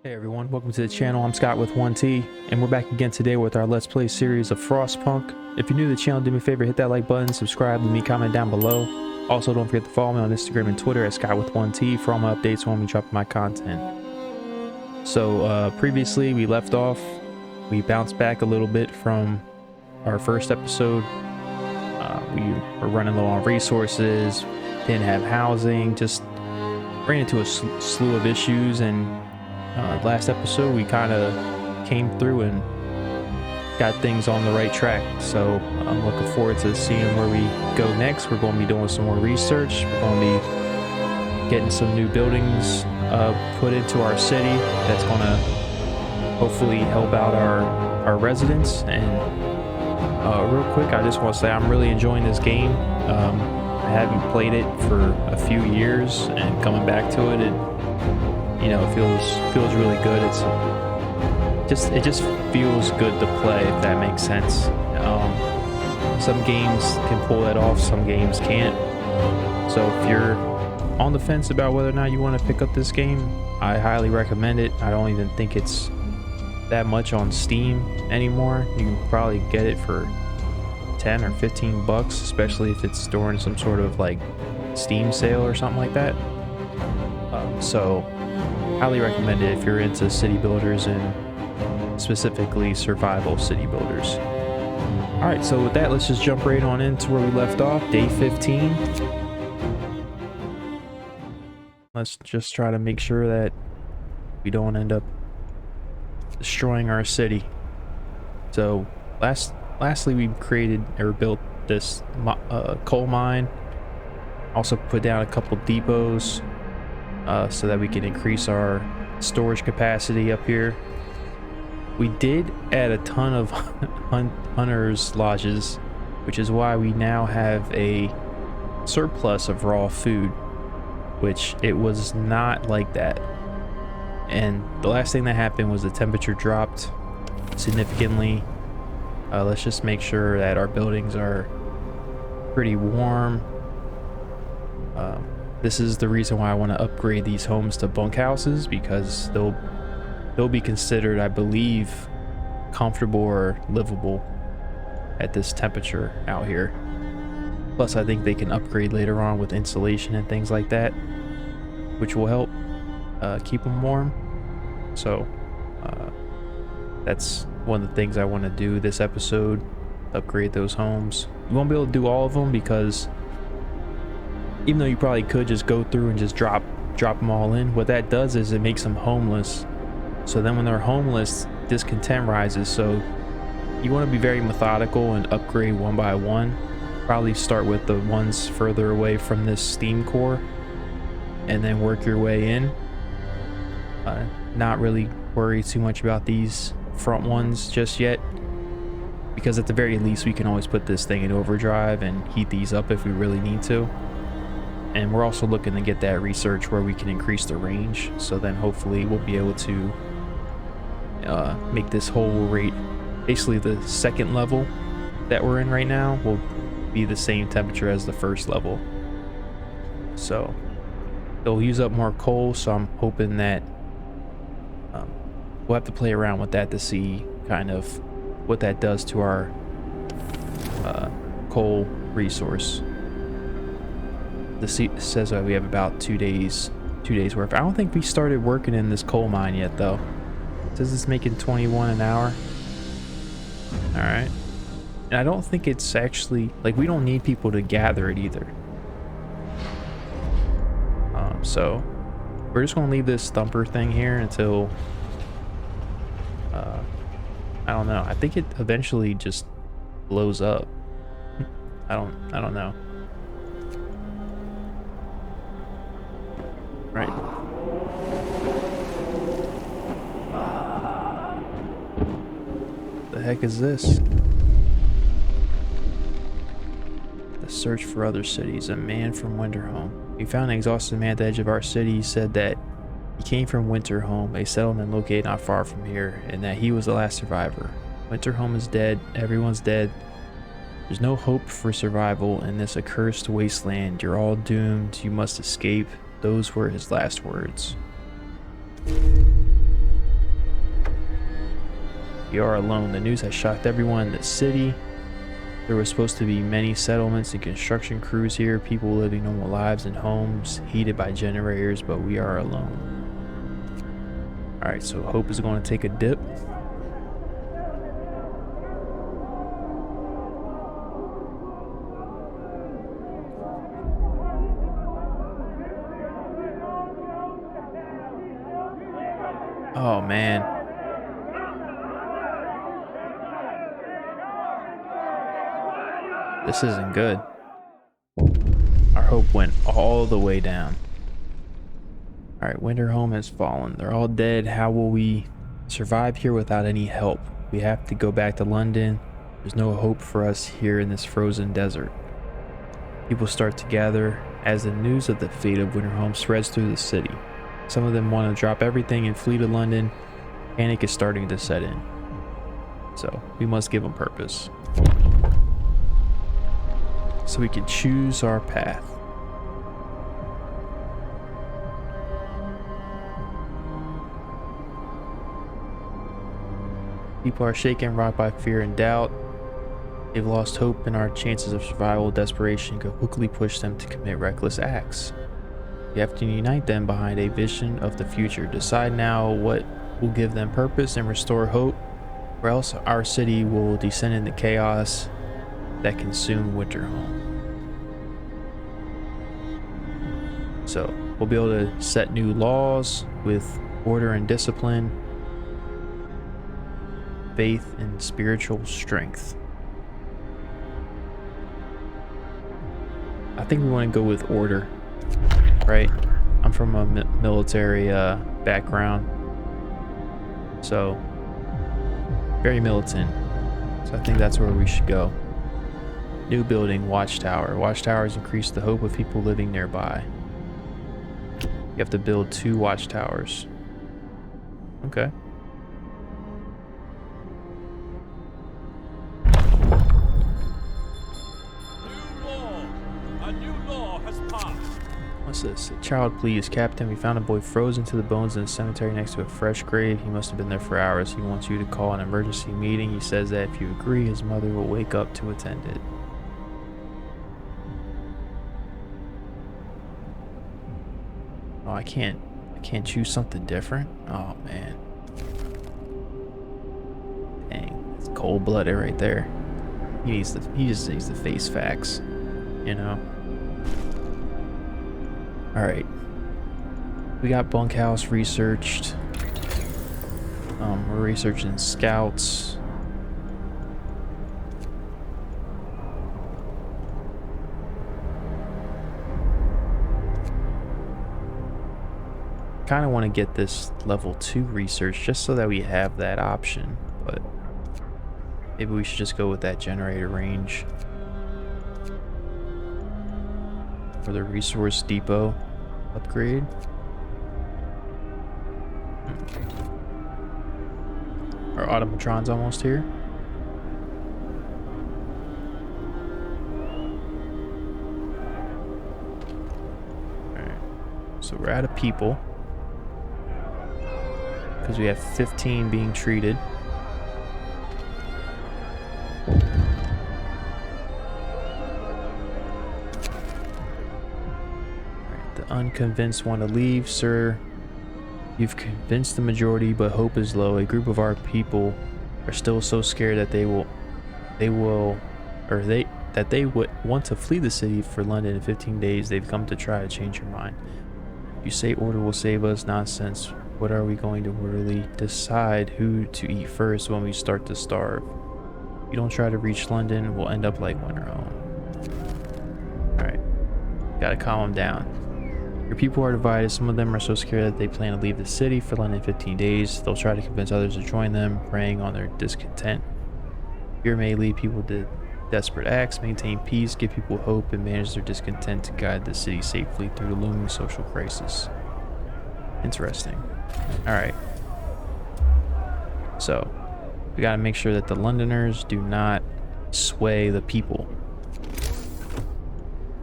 Hey everyone, welcome to the channel. I'm Scott with 1T, and we're back again today with our Let's Play series of Frostpunk. If you're new to the channel, do me a favor, hit that like button, subscribe, leave me a comment down below. Also, don't forget to follow me on Instagram and Twitter at Scott with 1T for all my updates when we drop my content. So, previously we left off, we bounced back a little bit from our first episode. We were running low on resources, didn't have housing, just ran into a slew of issues, and last episode we kind of came through and got things on the right track. So I'm looking forward to seeing where we go next. We're going to be doing some more research. We're going to be getting some new buildings put into our city that's going to hopefully help out our residents. And real quick, I just want to say I'm really enjoying this game. I haven't played it for a few years, and coming back to it, it feels really good. It just feels good to play, if that makes sense. Some games can pull that off, some games can't. So if you're on the fence about whether or not you want to pick up this game, I highly recommend it. I don't even think it's that much on Steam anymore. You can probably get it for 10 or 15 bucks, especially if it's during some sort of like Steam sale or something like that. So highly recommend it if you're into city builders, and specifically survival city builders. All right, so with that, let's just jump right on into where we left off. Day 15. Let's just try to make sure that we don't end up destroying our city. So lastly we created or built this coal mine, also put down a couple depots so that we can increase our storage capacity up here. We did add a ton of hunters lodges, which is why we now have a surplus of raw food, which it was not like that. And the last thing that happened was the temperature dropped significantly. Let's just make sure that our buildings are pretty warm. This is the reason why I want to upgrade these homes to bunkhouses, because they'll be considered, I believe, comfortable or livable at this temperature out here. Plus, I think they can upgrade later on with insulation and things like that, which will help keep them warm. So that's one of the things I want to do this episode, upgrade those homes. You won't be able to do all of them, because even though you probably could just go through and just drop them all in, what that does is it makes them homeless. So then when they're homeless, discontent rises. So you want to be very methodical and upgrade one by one. Probably start with the ones further away from this steam core and then work your way in. Not really worry too much about these front ones just yet, because at the very least we can always put this thing in overdrive and heat these up if we really need to. And we're also looking to get that research where we can increase the range, so then hopefully we'll be able to make this whole rate, basically the second level that we're in right now, will be the same temperature as the first level. So they'll use up more coal, so I'm hoping that we'll have to play around with that to see kind of what that does to our coal resource. This says we have about 2 days worth. I don't think we started working in this coal mine yet, though. It says it's making 21 an hour. All right. And I don't think it's actually, like, we don't need people to gather it either. So we're just gonna leave this thumper thing here until I don't know. I think it eventually just blows up. I don't know. Right. The heck is this? The search for other cities. A man from Winterhome. We found an exhausted man at the edge of our city. He said that he came from Winterhome, a settlement located not far from here, and that he was the last survivor. Winterhome is dead. Everyone's dead. There's no hope for survival in this accursed wasteland. You're all doomed. You must escape. Those were his last words. We are alone. The news has shocked everyone in the city. There were supposed to be many settlements and construction crews here, people living normal lives in homes, heated by generators, but we are alone. Alright, so Hope is going to take a dip. Oh man. This isn't good. Our hope went all the way down. Alright, winter home has fallen. They're all dead. How will we survive here without any help? We have to go back to London. There's no hope for us here in this frozen desert. People start to gather as the news of the fate of winter home spreads through the city. Some of them want to drop everything and flee to London. Panic is starting to set in. So we must give them purpose, so we can choose our path. People are shaken, rocked by fear and doubt. They've lost hope in our chances of survival. Desperation could quickly push them to commit reckless acts. We have to unite them behind a vision of the future. Decide now what will give them purpose and restore hope, or else our city will descend into chaos that consume winter home. So we'll be able to set new laws with order and discipline, faith and spiritual strength. I think we want to go with order, right? I'm from a military background, so very militant. So I think that's where we should go. New building, watchtower. Watchtowers increase the hope of people living nearby. You have to build 2 watchtowers. Okay. What's this? A child please, Captain. We found a boy frozen to the bones in a cemetery next to a fresh grave. He must have been there for hours. He wants you to call an emergency meeting. He says that if you agree, his mother will wake up to attend it. Oh, I can't choose something different? Oh man. Dang, it's cold-blooded right there. He just needs to face facts, you know. Alright. We got bunkhouse researched. We're researching scouts. Kind of want to get this level 2 research just so that we have that option, but maybe we should just go with that generator range for the resource depot upgrade. Our automatron's almost here. Alright, so we're out of people because we have 15 being treated. Unconvinced want to leave, sir. You've convinced the majority, but hope is low. A group of our people are still so scared that they would want to flee the city for London in 15 days. They've come to try to change your mind. You say order will save us. Nonsense. What are we going to orderly decide who to eat first when we start to starve? If you don't try to reach London, we'll end up like winter home. Alright. Gotta calm them down. Your people are divided. Some of them are so scared that they plan to leave the city for London in 15 days. They'll try to convince others to join them, preying on their discontent. Fear may lead people to desperate acts. Maintain peace, give people hope, and manage their discontent to guide the city safely through the looming social crisis. Interesting. Alright. So, we gotta make sure that the Londoners do not sway the people.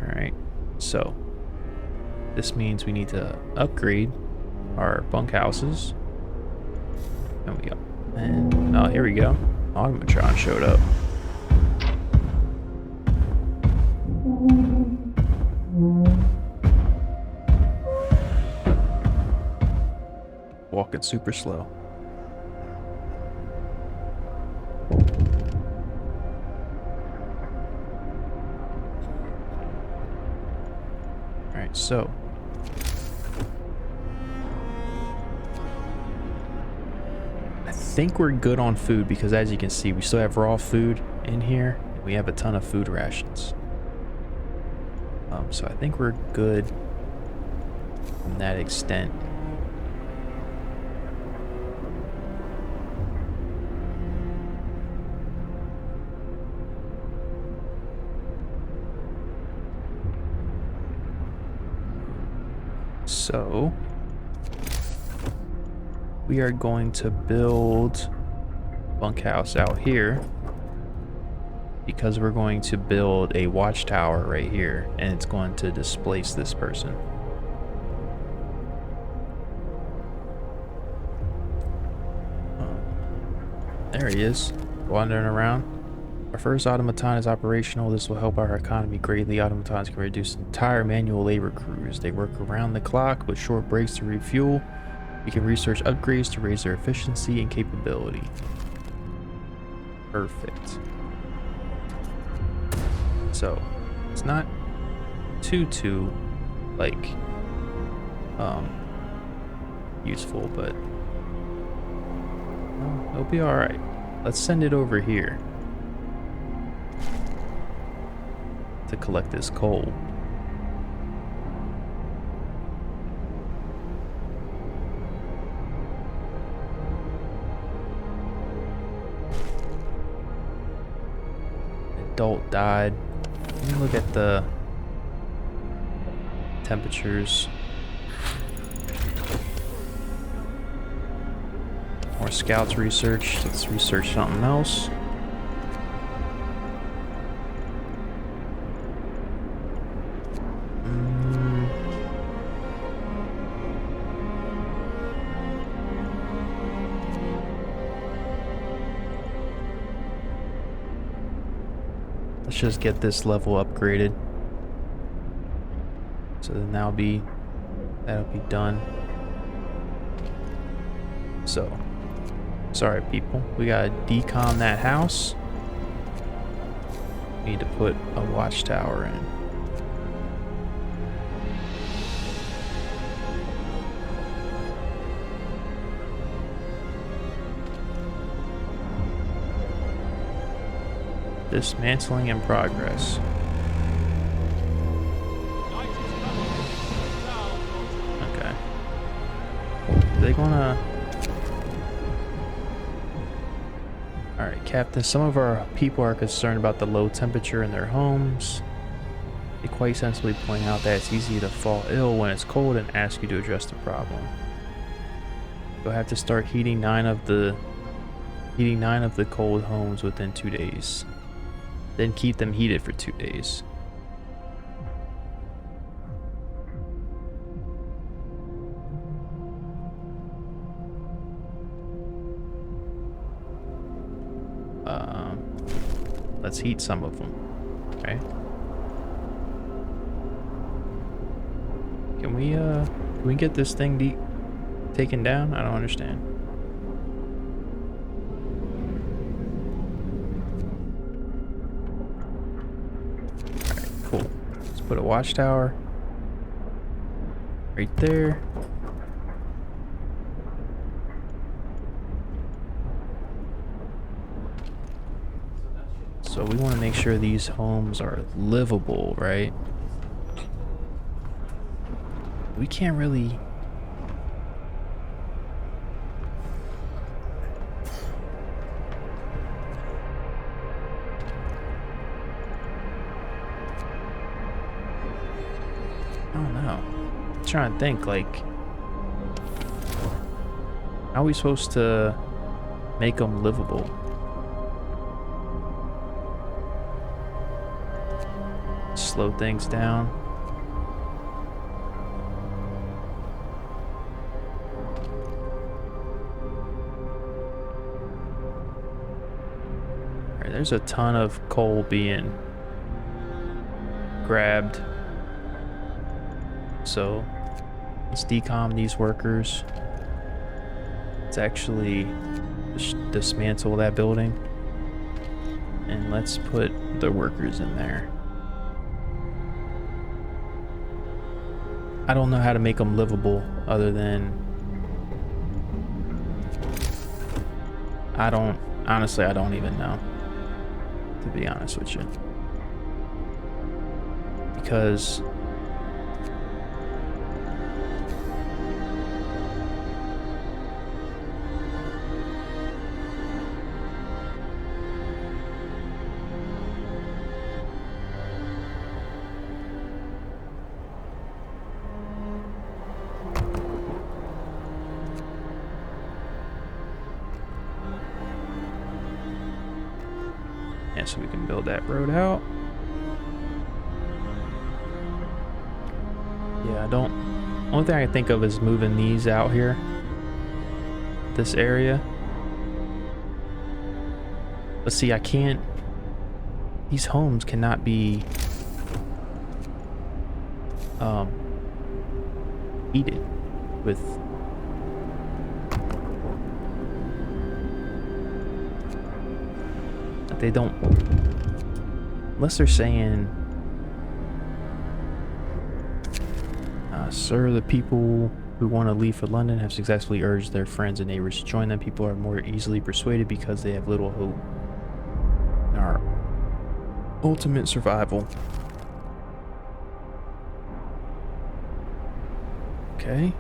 Alright. So, this means we need to upgrade our bunkhouses. There we go. And, oh, here we go. Automatron showed up. Walking super slow. Alright, so I think we're good on food because, as you can see, we still have raw food in here. We have a ton of food rations. So I think we're good from that extent. So we are going to build bunkhouse out here because we're going to build a watchtower right here, and it's going to displace this person. There he is, wandering around. Our first automaton is operational. This will help our economy greatly. Automatons can reduce entire manual labor crews. They work around the clock with short breaks to refuel. We can research upgrades to raise their efficiency and capability. Perfect. So it's not too like useful, but well, it'll be all right. Let's send it over here to collect this coal. Adult died. Let me look at the temperatures. More scouts research. Let's research something else. Let's just get this level upgraded. So then that'll be done. So, sorry people, we gotta decom that house. We need to put a watchtower in. Dismantling in progress. Okay. Are they gonna... Alright, Captain, some of our people are concerned about the low temperature in their homes. They quite sensibly point out that it's easy to fall ill when it's cold and ask you to address the problem. You'll have to start heating 9 of the cold homes within 2 days. Then keep them heated for 2 days. Let's heat some of them. Okay. Can we get this thing taken down? I don't understand. Cool. Let's put a watchtower right there. So we want to make sure these homes are livable, right? We can't really... I don't know. I'm trying to think, like, how are we supposed to make them livable? Slow things down. There's a ton of coal being grabbed. So let's decom these workers. Let's actually dismantle that building. And let's put the workers in there. I don't know how to make them livable other than... honestly, I don't even know, to be honest with you. Because so we can build that road out. Yeah, I don't... only thing I can think of is moving these out here. This area. But see, I can't... these homes cannot be... heated with... they don't, unless they're saying, sir, the people who want to leave for London have successfully urged their friends and neighbors to join them. People are more easily persuaded because they have little hope in our ultimate survival. Okay.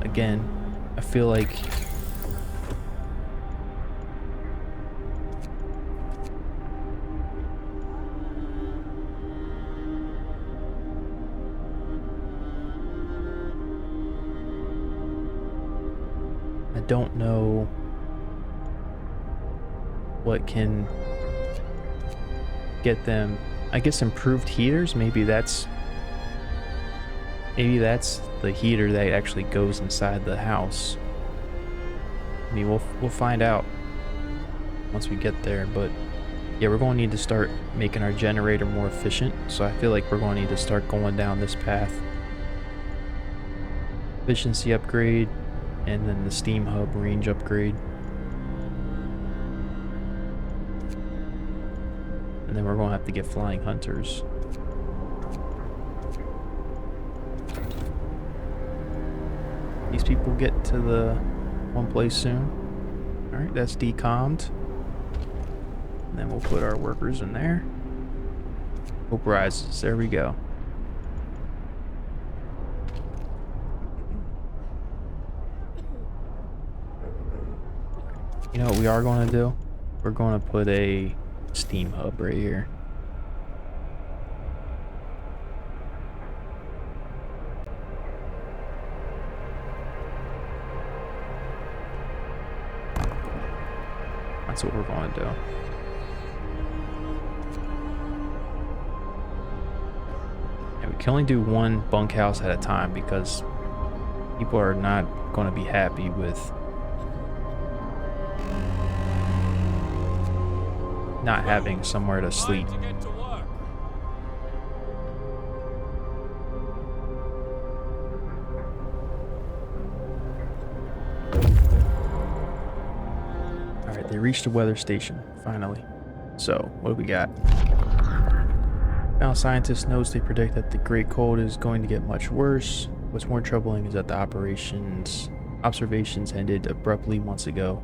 Again, I feel like I don't know what can get them. I guess improved heaters, maybe that's the heater that actually goes inside the house. I mean, we'll find out once we get there, but yeah, we're going to need to start making our generator more efficient. So I feel like we're going to need to start going down this path. Efficiency upgrade, and then the steam hub range upgrade. And then we're going to have to get flying hunters. These people get to the one place soon. Alright, that's decommed. And then we'll put our workers in there. Hope rises. There we go. You know what we are going to do? We're going to put a steam hub right here. That's what we're going to do. And we can only do one bunkhouse at a time because people are not going to be happy with not having somewhere to sleep. Alright, they reached the weather station, finally. So, what do we got? Now, scientists knows they predict that the Great Cold is going to get much worse. What's more troubling is that the observations ended abruptly months ago.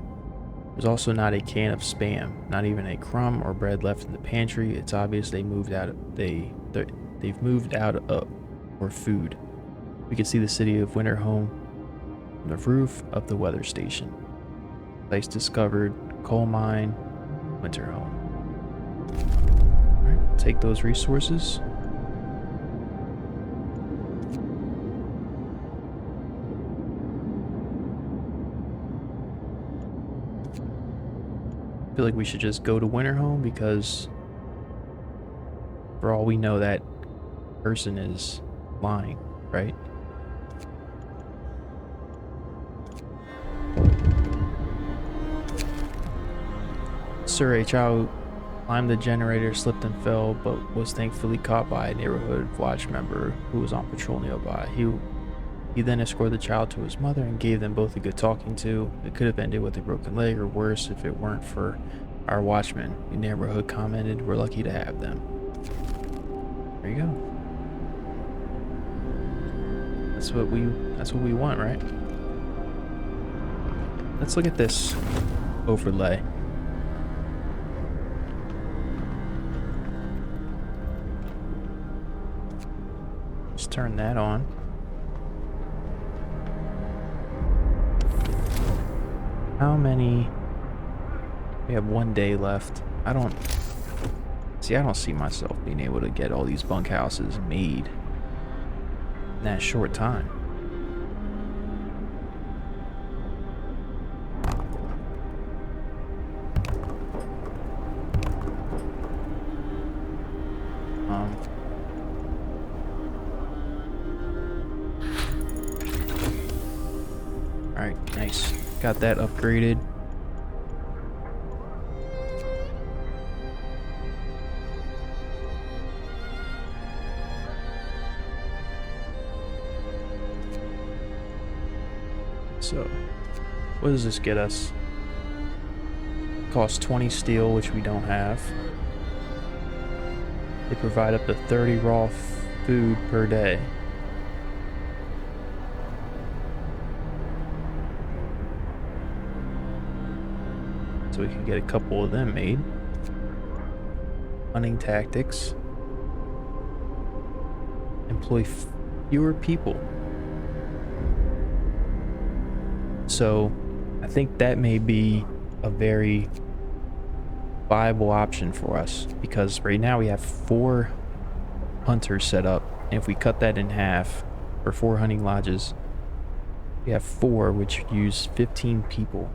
There's also not a can of Spam, not even a crumb or bread left in the pantry. It's obvious they moved out. They've moved out for food. We can see the city of Winterhome from the roof of the weather station. Place discovered: coal mine, Winterhome. All right, take those resources. I feel like we should just go to Winterhome because for all we know that person is lying, right? Sir, a child climbed the generator, slipped and fell, but was thankfully caught by a neighborhood watch member who was on patrol nearby. He then escorted the child to his mother and gave them both a good talking to. It could have ended with a broken leg or worse if it weren't for our watchmen. The neighborhood commented, "We're lucky to have them." There you go. That's what we want, right? Let's look at this overlay. Let's turn that on. How many? We have 1 day left. I don't see myself being able to get all these bunkhouses made in that short time. All right, nice. Got that upgraded. So, what does this get us? Costs 20 steel, which we don't have. They provide up to 30 raw food per day. So we can get a couple of them made. Hunting tactics. Employ fewer people. So I think that may be a very viable option for us, because right now we have 4 hunters set up, and if we cut that in half for 4 hunting lodges, we have 4, which use 15 people.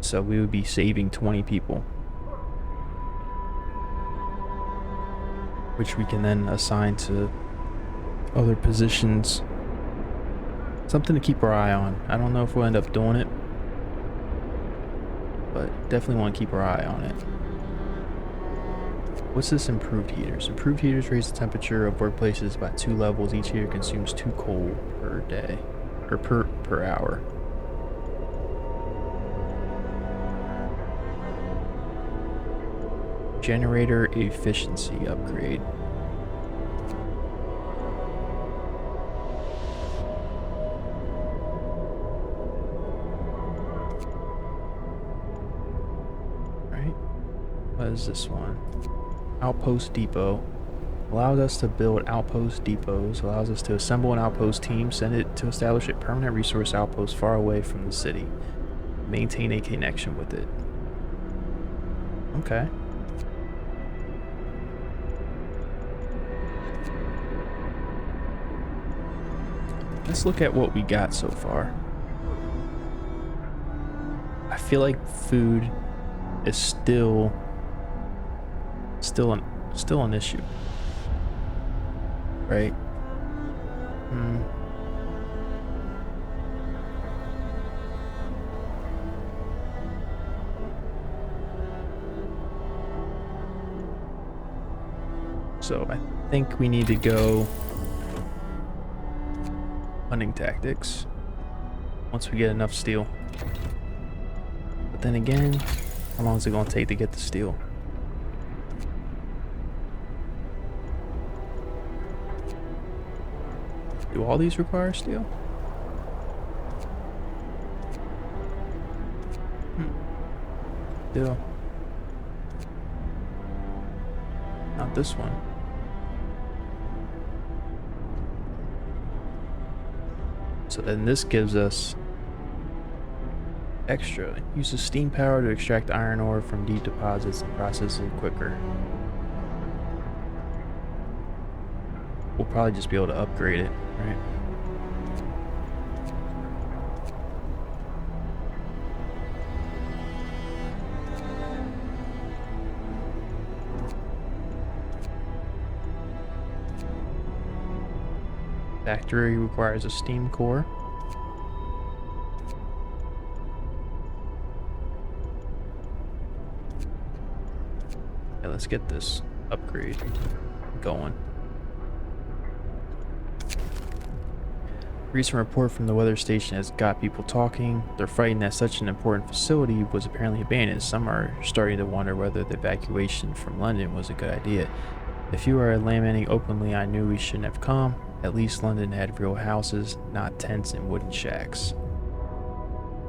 So we would be saving 20 people, which we can then assign to other positions. Something to keep our eye on. I don't know if we'll end up doing it, but definitely want to keep our eye on it. What's this improved heaters? Improved heaters raise the temperature of workplaces by 2 levels. Each heater consumes 2 coal per day, or per hour. Generator efficiency upgrade. What is this one? Outpost depot. Allows us to build outpost depots. Allows us to assemble an outpost team. Send it to establish a permanent resource outpost far away from the city. Maintain a connection with it. Okay. Let's look at what we got so far. I feel like food is still an issue, right? So I think we need to go hunting tactics once we get enough steel. But then again, how long is it going to take to get the steel? Do all these require steel? Steel. Not this one. So then this gives us extra. Uses steam power to extract iron ore from deep deposits and process it quicker. We'll probably just be able to upgrade it, right? Factory requires a steam core. let's get this upgrade going. Recent report from the weather station has got people talking. They're frightened that such an important facility was apparently abandoned. Some are starting to wonder whether the evacuation from London was a good idea. If you are lamenting openly, I knew we shouldn't have come. At least London had real houses, not tents and wooden shacks.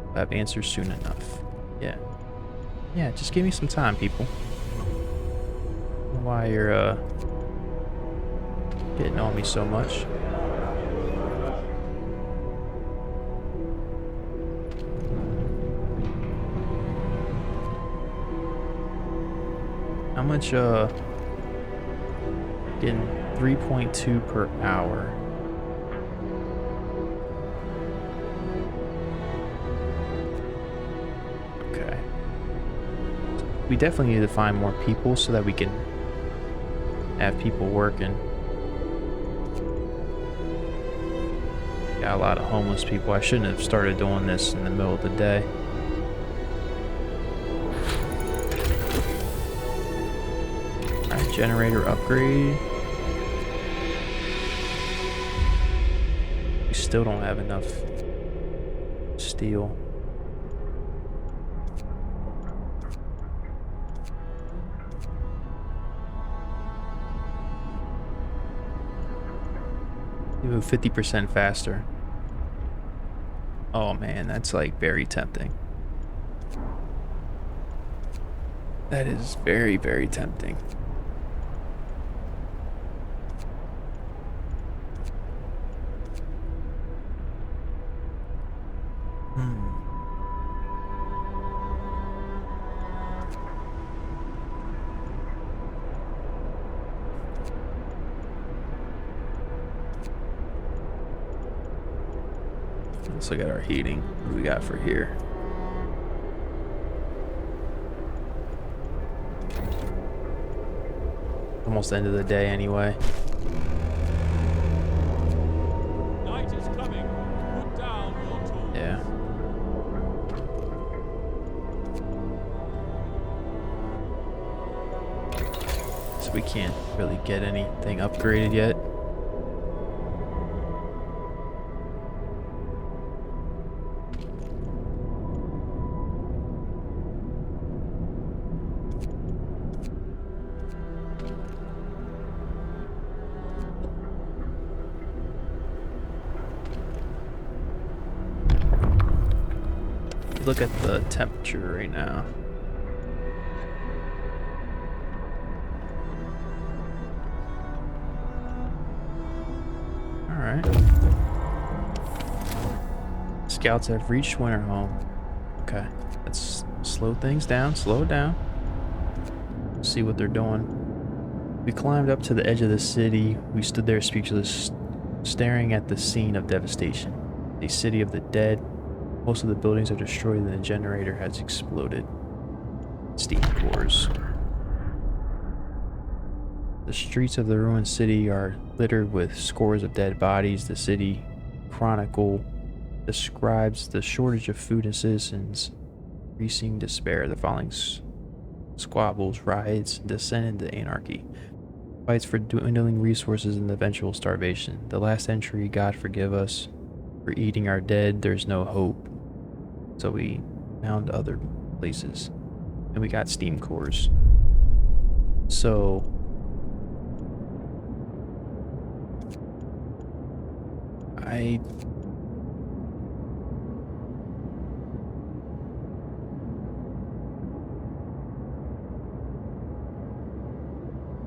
I'll have answers soon enough. Yeah. Yeah, just give me some time, people. I don't know why you're getting on me so much. How much getting 3.2 per hour. Okay. We definitely need to find more people so that we can have people working. Got a lot of homeless people. I shouldn't have started doing this in the middle of the day. Alright, generator upgrade. We still don't have enough steel. You move 50% faster. Oh man, that's like very tempting. That is very, very tempting. Let's look at our heating. What do we got for here? Almost the end of the day anyway. Night is coming. Put down your tools. Yeah. So we can't really get anything upgraded yet. Look at the temperature right now. All right. Scouts have reached Winterhome. Okay, let's slow things down. Slow it down. See what they're doing. We climbed up to the edge of the city. We stood there speechless, staring at the scene of devastation. A city of the dead. Most of the buildings are destroyed and the generator has exploded. Steam cores. The streets of the ruined city are littered with scores of dead bodies. The city chronicle describes the shortage of food and citizens, increasing despair. The following squabbles, riots, descend into anarchy. Fights for dwindling resources and eventual starvation. The last entry, God forgive us. For eating our dead, there's no hope. So we found other places. And we got steam cores. So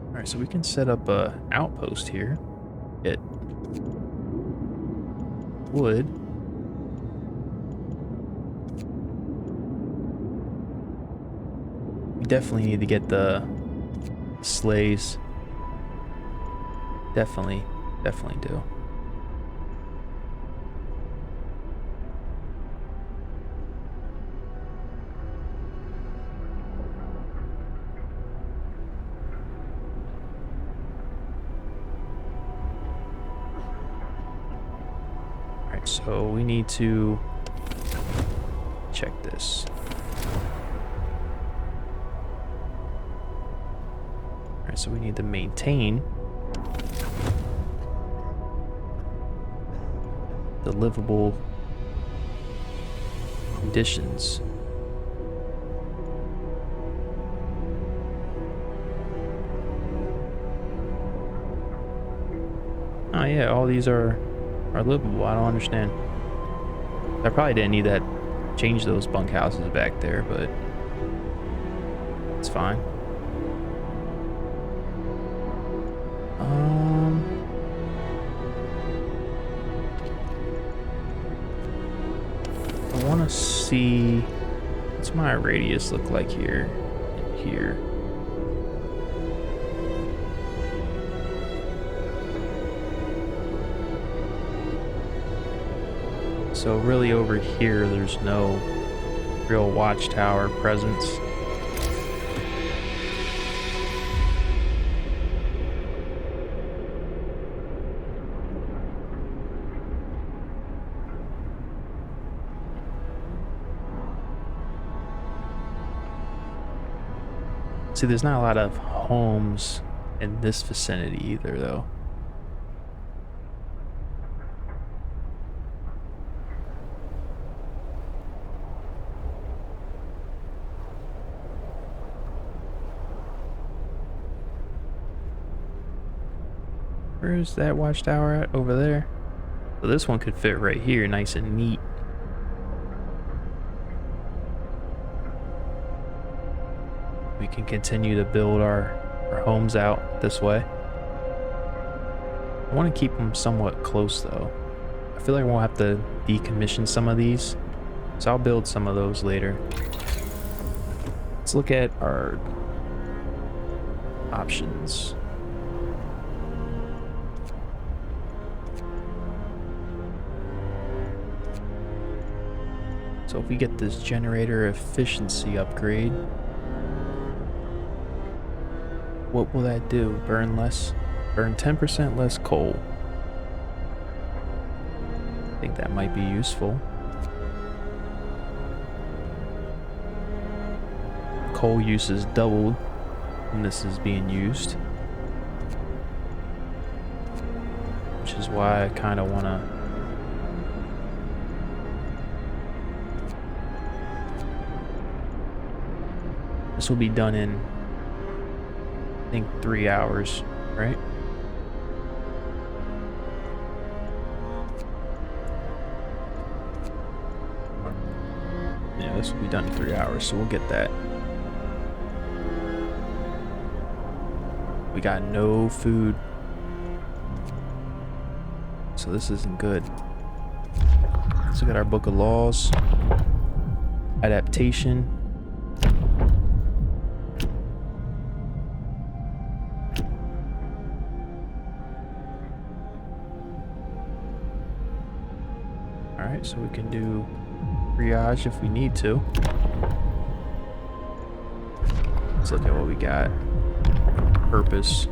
Alright, so we can set up a outpost here. Get wood. We definitely need to get the sleighs. Definitely do. Alright, so we need to check this. Alright, so we need to maintain the livable conditions. Oh yeah, all these are livable. I don't understand. I probably didn't need that, change those bunkhouses back there, but it's fine. I want to see, what's my radius look like here and here. So really over here, there's no real watchtower presence. See, there's not a lot of homes in this vicinity either, though. Where's that watchtower at? Over there. So this one could fit right here, nice and neat. We can continue to build our homes out this way. I want to keep them somewhat close though. I feel like we'll have to decommission some of these, so I'll build some of those later. Let's look at our options. So if we get this generator efficiency upgrade, what will that do? Burn 10% less coal. I think that might be useful. Coal use is doubled when this is being used, which is why I kind of want to this will be done in, I think, 3 hours, right? Yeah, this will be done in 3 hours, so we'll get that. We got no food, so this isn't good. Let's look at our book of laws. Adaptation. Alright, so we can do triage if we need to. Let's look at what we got. Purpose.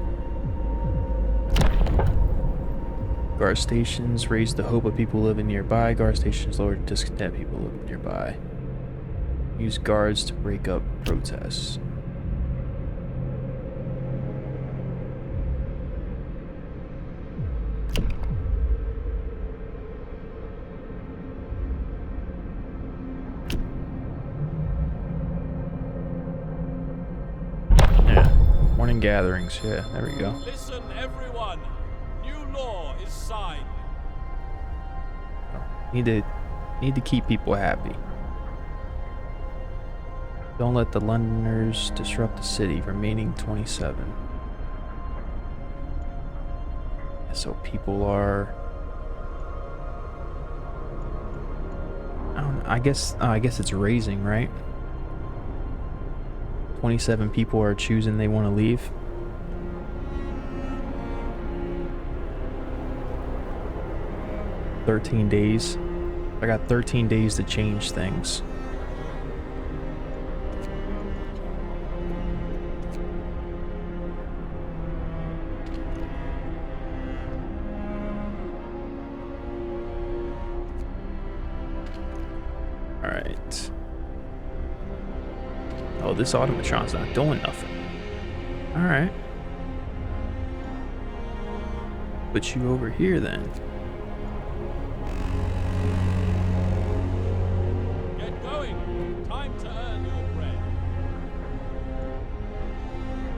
Guard stations raise the hope of people living nearby. Guard stations lower to discontent people living nearby. Use guards to break up protests. Morning gatherings, yeah, there we go. Listen, everyone. New law is signed. Need to keep people happy. Don't let the Londoners disrupt the city. Remaining 27. So people are. I don't know, I guess it's raising, right? 27 people are choosing they want to leave. "13 days. I got 13 days to change things. Alright. Oh, this automatron's not doing nothing. Alright. Put you over here then. Get going. Time to earn your bread.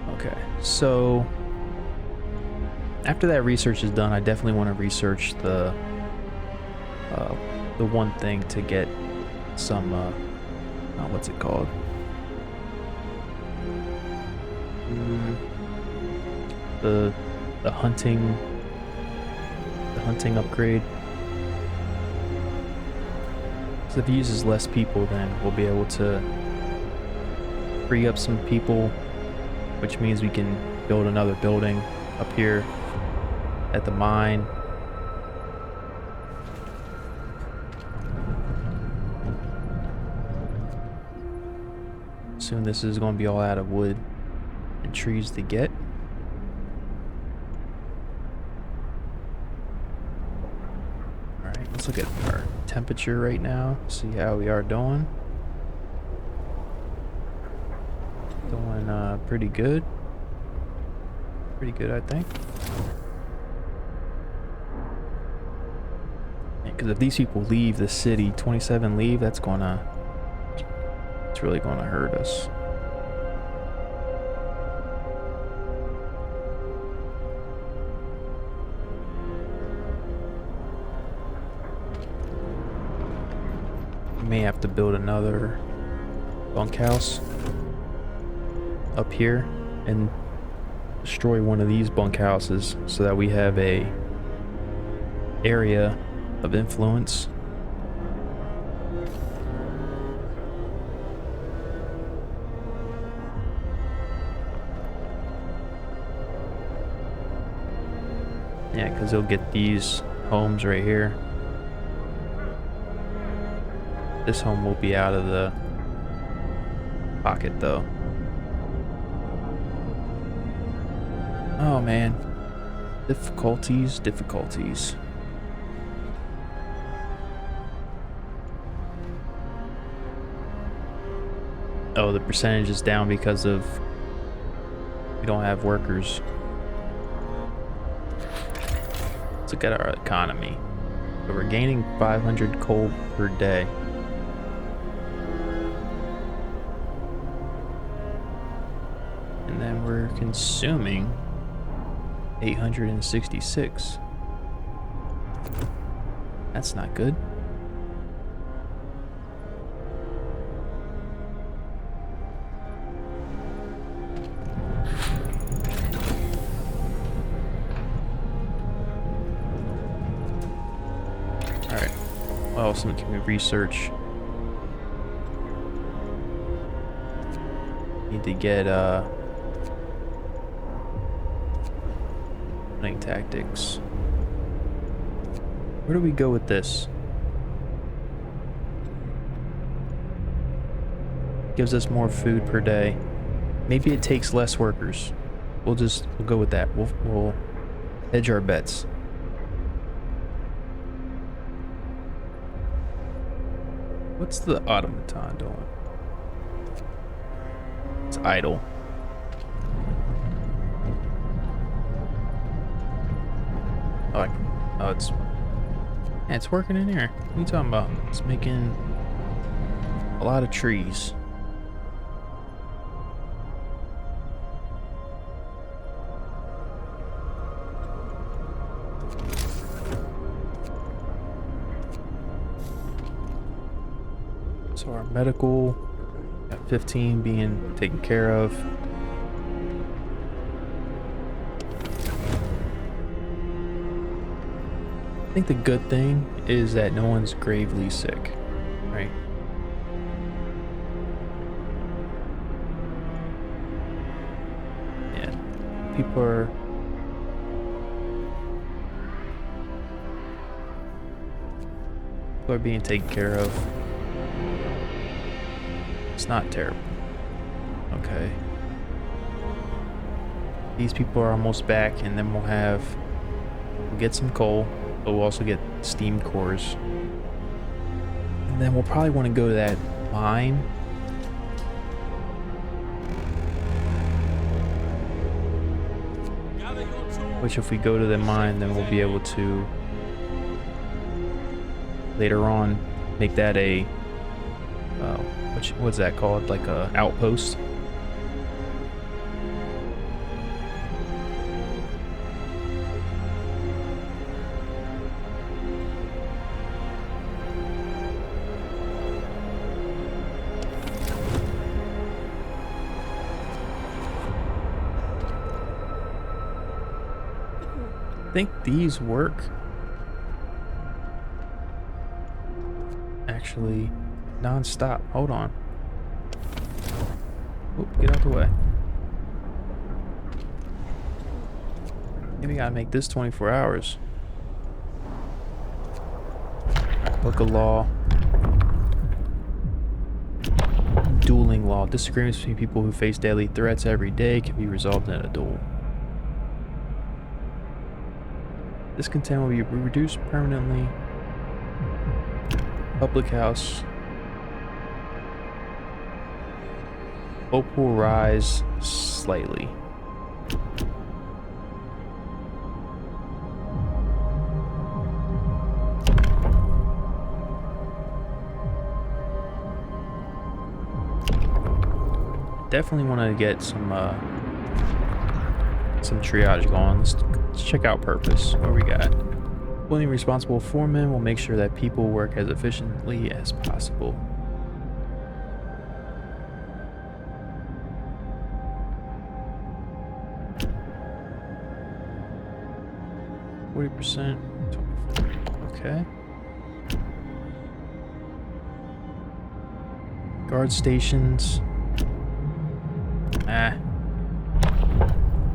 Okay, so after that research is done, I definitely want to research the one thing to get some what's it called? The hunting upgrade. So if it uses less people, then we'll be able to free up some people, which means we can build another building up here at the mine. Soon this is going to be all out of wood and trees to get. Alright, let's look at our temperature right now, see how we are doing. Doing pretty good. Pretty good, I think. Because if these people leave the city, 27 leave, it's really gonna hurt us. We may have to build another bunkhouse up here and destroy one of these bunkhouses so that we have a area of influence. Yeah, because they'll get these homes right here. This home will be out of the pocket though. Oh man. Difficulties. Oh, the percentage is down because of we don't have workers. Let's look at our economy. So we're gaining 500 coal per day. And then we're consuming 866. That's not good. Alright, what else can we research? Need to get hunting tactics. Where do we go with this? Gives us more food per day. Maybe it takes less workers. We'll go with that. We'll hedge our bets. What's the automaton doing? It's idle. Oh, it's working in here. What are you talking about? It's making a lot of trees. So our medical got 15 being taken care of. I think the good thing is that no one's gravely sick, right? Yeah, people are being taken care of. It's not terrible. Okay. These people are almost back, and then we'll get some coal, but we'll also get steam cores. And then we'll probably want to go to that mine. Gather your tools. which if we go to the mine, then we'll be able to later on make that a what's that called, like a outpost. I think these work. Actually, non-stop. Hold on. Oop, get out the way. Maybe I gotta make this 24 hours. Book of law. Dueling law. Disagreements between people who face daily threats every day can be resolved in a duel. Discontent will be reduced permanently. Public house. Hope will rise slightly. Definitely want to get some triage going. Let's check out purpose. What we got? Fully responsible foreman will make sure that people work as efficiently as possible. %, 24. Okay. Guard stations. I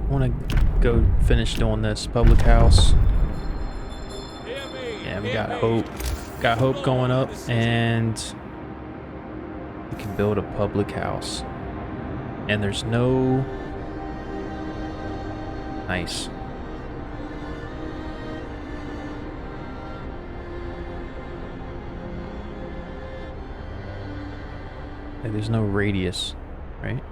want to go finish doing this public house. Yeah, we got hope. Got hope going up, and we can build a public house. And there's no... Nice. Like, there's no radius, right?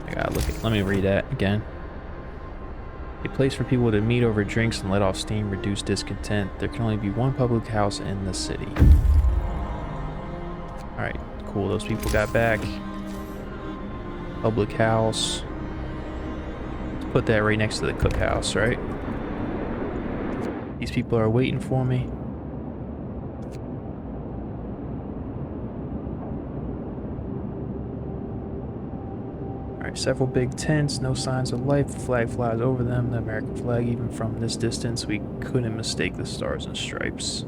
I gotta look at... Let me read that again. A place for people to meet over drinks and let off steam, reduce discontent. There can only be one public house in the city. Alright, cool. Those people got back. Public house. Let's put that right next to the cookhouse, right? These people are waiting for me. Several big tents, no signs of life. The flag flies over them, the American flag. Even from this distance, we couldn't mistake the stars and stripes.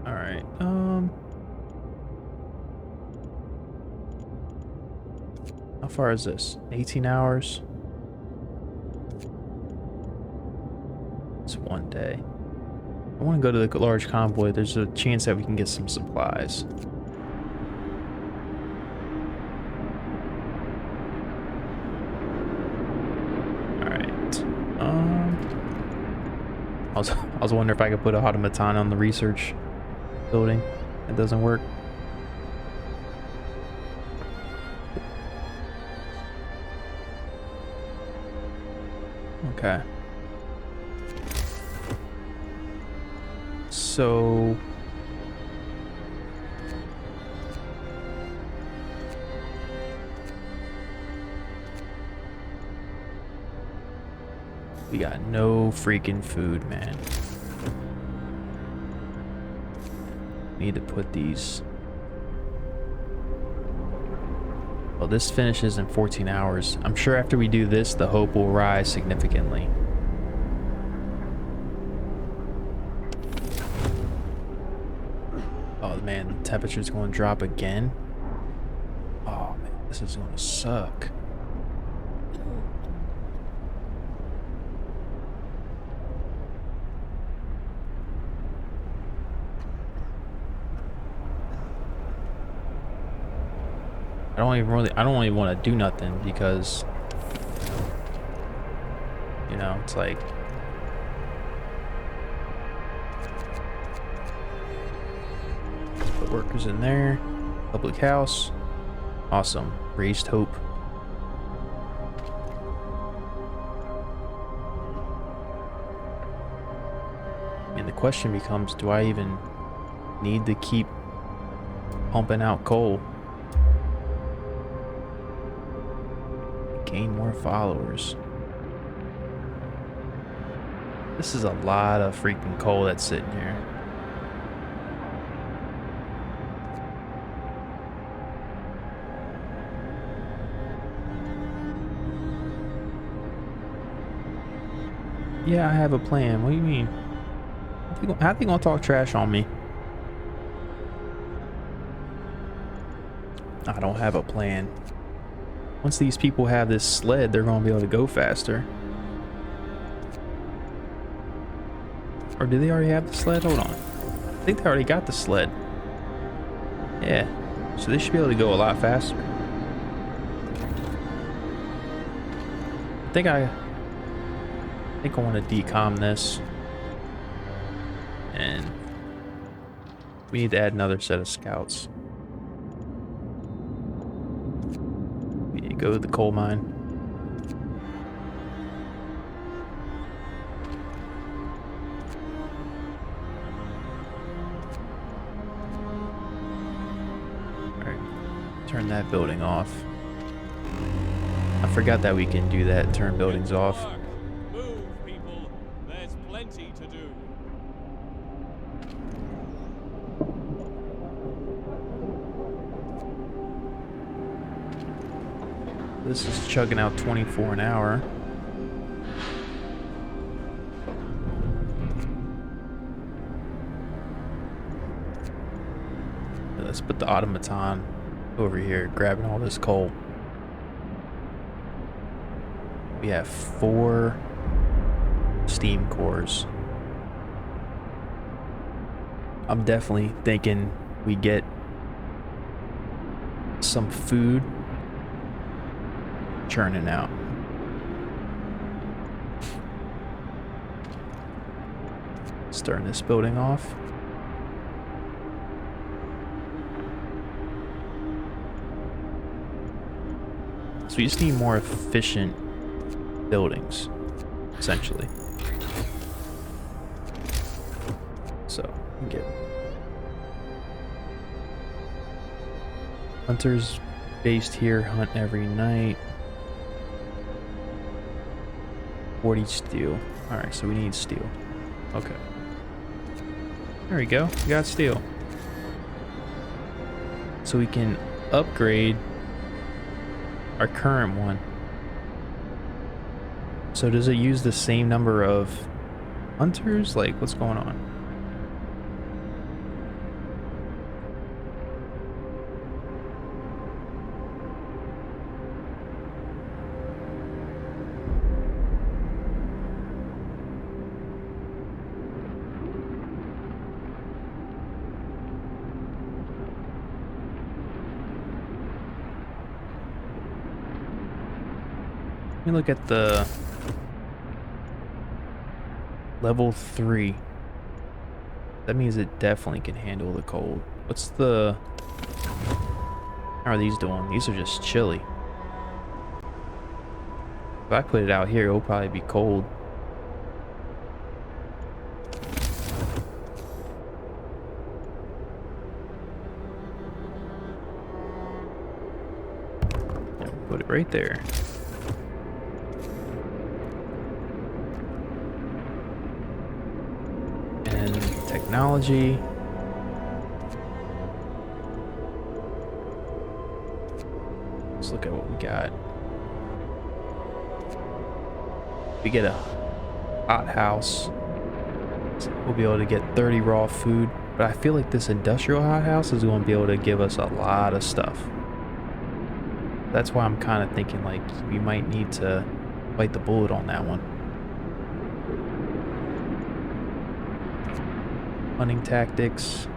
All right. How far is this? 18 hours? It's one day. I want to go to the large convoy. There's a chance that we can get some supplies. Alright. I was wondering if I could put a automaton on the research building. It doesn't work. Okay. So we got no freaking food, man. Need to put these. Well, this finishes in 14 hours. I'm sure after we do this, the hope will rise significantly. Oh man, the temperature's going to drop again. Oh man, this is going to suck. I don't even want to do nothing because, you know, it's like put workers in there. Public house. Awesome. Raised hope. And the question becomes, do I even need to keep pumping out coal? Gain more followers. This is a lot of freaking coal that's sitting here. Yeah, I have a plan. What do you mean? How they gonna talk trash on me? I don't have a plan. Once these people have this sled, they're gonna be able to go faster. Or do they already have the sled? Hold on. I think they already got the sled. Yeah. So they should be able to go a lot faster. I think I want to decom this. And we need to add another set of scouts. We need to go to the coal mine. Alright, turn that building off. I forgot that we can do that, turn buildings off. Move, people. There's plenty to do. This is chugging out 24 an hour. Let's put the automaton over here, grabbing all this coal. We have 4 steam cores. I'm definitely thinking we get some food churning out. Starting this building off. So we just need more efficient buildings, essentially. So we get hunters based here, hunt every night. 40 steel. Alright, so we need steel. Okay. There we go. We got steel. So we can upgrade our current one. So does it use the same number of hunters? Like, what's going on? Let me look at the level 3. That means it definitely can handle the cold. What's the... How are these doing? These are just chilly. If I put it out here, it'll probably be cold. Yeah, put it right there. Technology. Let's look at what we got. We get a hot house. We'll be able to get 30 raw food, but I feel like this industrial hot house is going to be able to give us a lot of stuff. That's why I'm kind of thinking like we might need to bite the bullet on that one. Hunting tactics.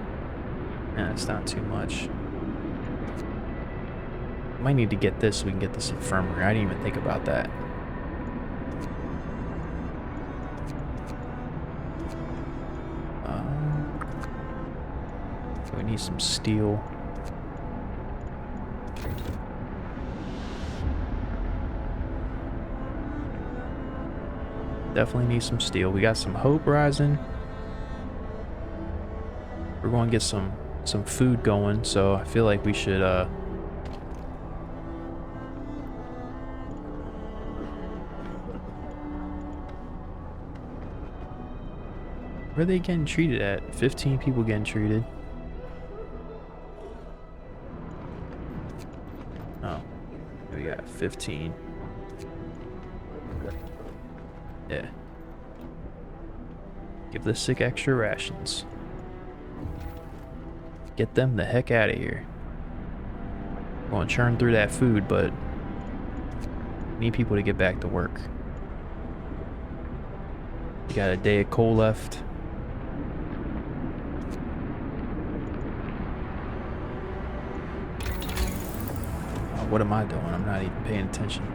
Nah, it's not too much. Might need to get this so we can get this infirmary. I didn't even think about that. We need some steel. Definitely need some steel. We got some hope rising. We're going to get some food going, so I feel like we should where are they getting treated at? 15 people getting treated. Oh, we got 15. Yeah. Give the sick extra rations. Get them the heck out of here. I'm going to churn through that food, but need people to get back to work. You got a day of coal left. Oh, what am I doing? I'm not even paying attention.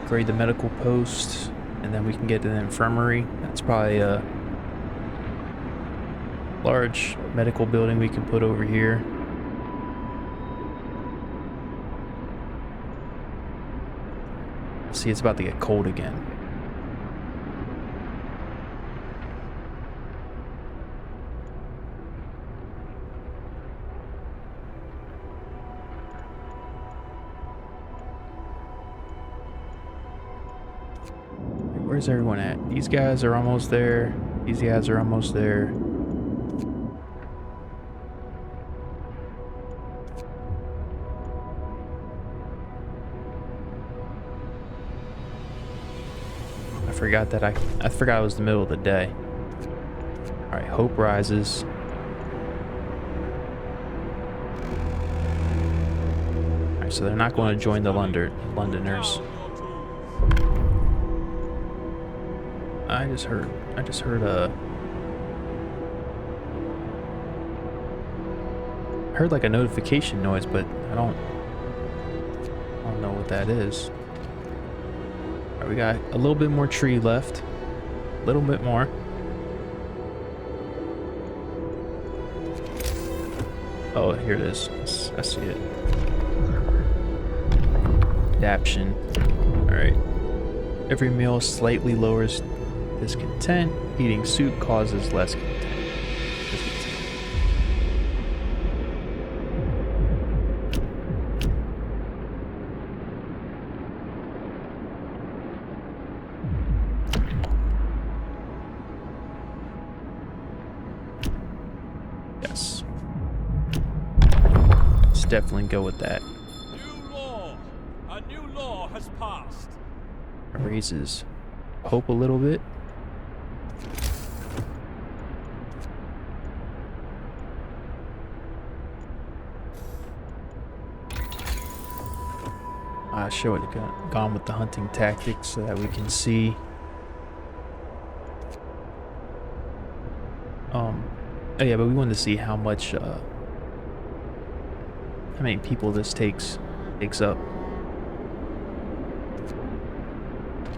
Grade the medical post, and then we can get to the infirmary. That's probably a large medical building we can put over here. See, it's about to get cold again. Where's everyone at? These guys are almost there. These guys are almost there. I forgot that I forgot it was the middle of the day. All right, hope rises. All right, so they're not going to join the Londoners. I just heard like a notification noise, but I don't know what that is. All right, we got a little bit more tree left. A little bit more. Oh, here it is. I see it. Adaption. All right. Every meal slightly lowers discontent. Eating soup causes less discontent. Yes. Let's definitely go with that. New law. A new law has passed. Raises hope a little bit. I should have gone with the hunting tactics so that we can see. Oh yeah, but we wanted to see how much, how many people this takes up.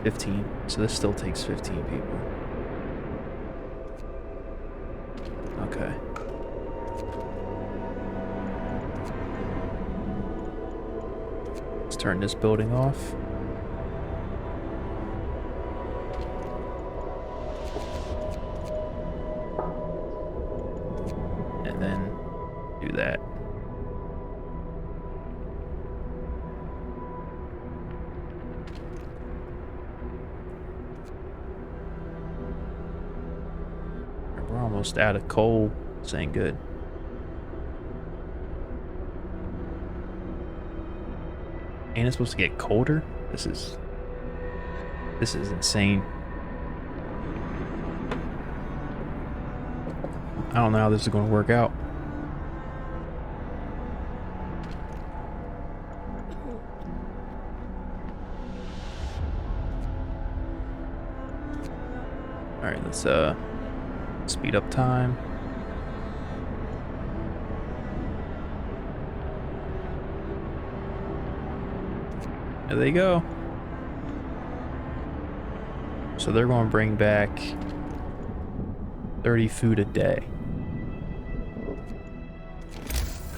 15. So this still takes 15 people. Okay. Let's turn this building off. And then do that. We're almost out of coal. This ain't good. Ain't it supposed to get colder? This is insane. I don't know how this is going to work out. Alright, let's speed up time. There they go. So they're going to bring back 30 food a day.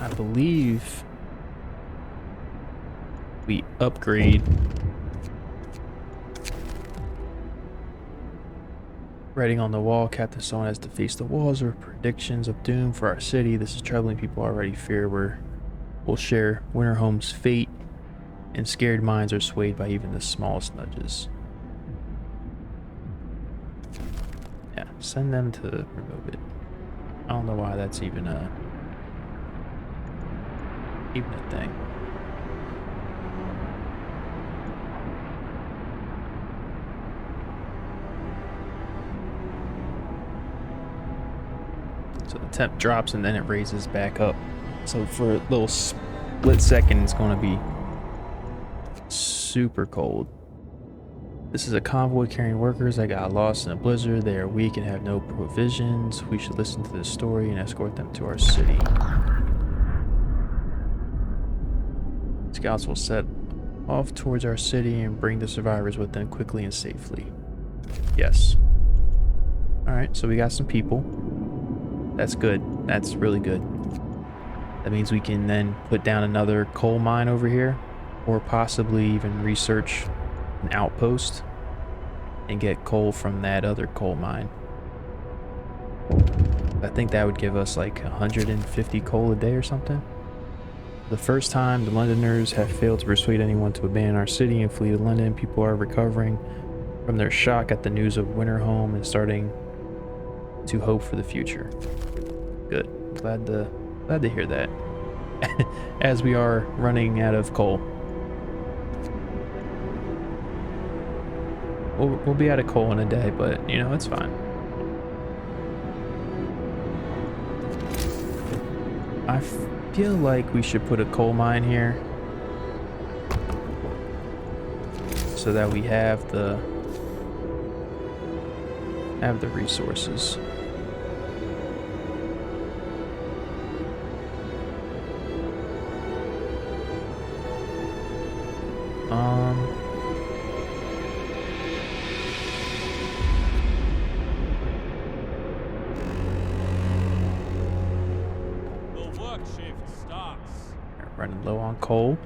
I believe we upgrade writing on the wall. Captain Stone has to face the walls or predictions of doom for our city. This is troubling. People already fear we'll share Winterhome's fate, and scared minds are swayed by even the smallest nudges. Yeah, send them to remove it. I don't know why that's even a thing. So the temp drops and then it raises back up. So for a little split second, it's going to be super cold. This is a convoy carrying workers that got lost in a blizzard. They are weak and have no provisions. We should listen to this story and escort them to our city. Scouts will set off towards our city and bring the survivors with them quickly and safely. Yes. Alright, so we got some people. That's good. That's really good. That means we can then put down another coal mine over here, or possibly even research an outpost and get coal from that other coal mine. I think that would give us like 150 coal a day or something. The first time the Londoners have failed to persuade anyone to abandon our city and flee to London. People are recovering from their shock at the news of Winterhome and starting to hope for the future. Good. Glad to hear that. As we are running out of coal. We'll be out of coal in a day, but you know, it's fine. I feel like we should put a coal mine here so that we have the resources. The work shift starts. Running low on coal.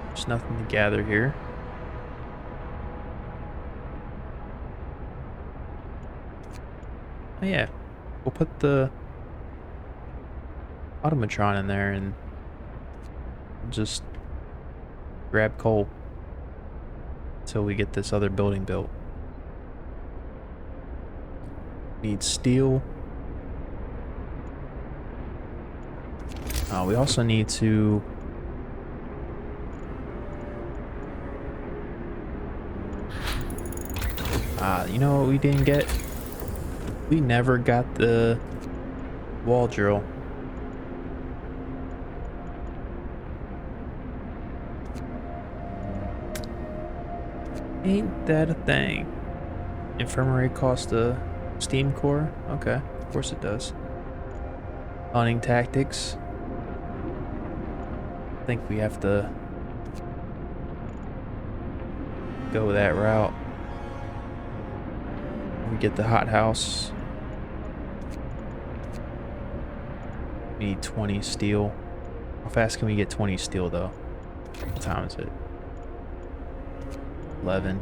There's nothing to gather here. Oh yeah, we'll put the automatron in there and just grab coal until we get this other building built. Need steel. We also need to you know what we didn't get? We never got the wall drill. Ain't that a thing? Infirmary costs a steam core? Okay, of course it does. Hunting tactics. I think we have to go that route. We get the hothouse. We need 20 steel. How fast can we get 20 steel though? What time is it? 11.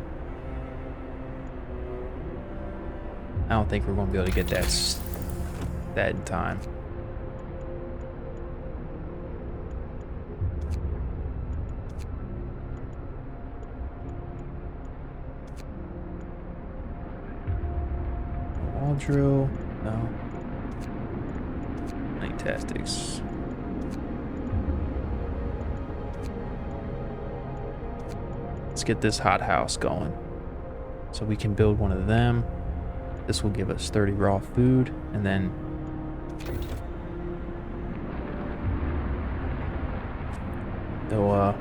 I don't think we're going to be able to get that in time. Wall drill? No. Night tactics. Let's get this hothouse going so we can build one of them. This will give us 30 raw food, and then they'll